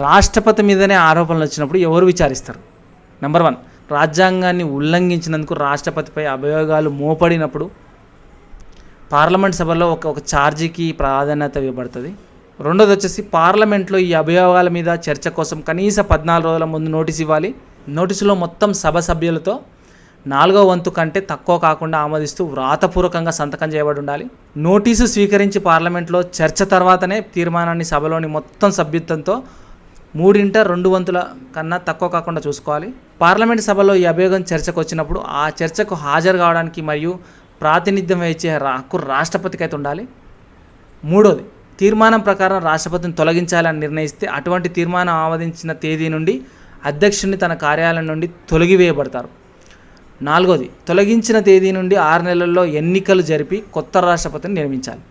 రాష్ట్రపతి మీదనే ఆరోపణలు వచ్చినప్పుడు ఎవరు విచారిస్తారు? నెంబర్ 1, రాజ్యాంగాన్ని ఉల్లంఘించినందుకు రాష్ట్రపతిపై అభియోగాలు మోపడినప్పుడు పార్లమెంట్ సభలో ఒక ఛార్జీకి ప్రాధాన్యత ఇవ్వబడుతుంది. రెండోది వచ్చేసి పార్లమెంట్లో ఈ అభియోగాల మీద చర్చ కోసం కనీస 14 రోజుల ముందు నోటీస్ ఇవ్వాలి. నోటీసులో మొత్తం సభ సభ్యులతో 4వ వంతు కంటే తక్కువ కాకుండా ఆమోదిస్తూ వ్రాతపూర్వకంగా సంతకం చేయబడి ఉండాలి. నోటీసు స్వీకరించి పార్లమెంట్లో చర్చ తర్వాతనే తీర్మానాన్ని సభలోని మొత్తం సభ్యత్వంతో 3/2 వంతుల కన్నా తక్కువ కాకుండా చూసుకోవాలి. పార్లమెంట్ సభలో ఈ అభియోగం చర్చకు వచ్చినప్పుడు ఆ చర్చకు హాజరు కావడానికి మరియు ప్రాతినిధ్యం వహించే హక్కు రాష్ట్రపతికి అయితే ఉండాలి. మూడోది, తీర్మానం ప్రకారం రాష్ట్రపతిని తొలగించాలని నిర్ణయిస్తే అటువంటి తీర్మానం ఆమోదించిన తేదీ నుండి అధ్యక్షుడిని తన కార్యాలయం నుండి తొలగివేయబడతారు. నాలుగోది, తొలగించిన తేదీ నుండి 6 నెలల్లో ఎన్నికలు జరిపి కొత్త రాష్ట్రపతిని నియమించాలి.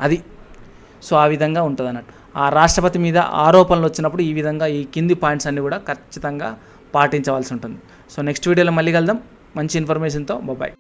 అది సో ఆ విధంగా ఉంటుంది అన్నట్టు. ఆ రాష్ట్రపతి మీద ఆరోపణలు వచ్చినప్పుడు ఈ విధంగా ఈ కింది పాయింట్స్ అన్నీ కూడా ఖచ్చితంగా పాటించవలసి ఉంటుంది. సో నెక్స్ట్ వీడియోలో మళ్ళీ కలుద్దాం మంచి ఇన్ఫర్మేషన్తో. బాయ్.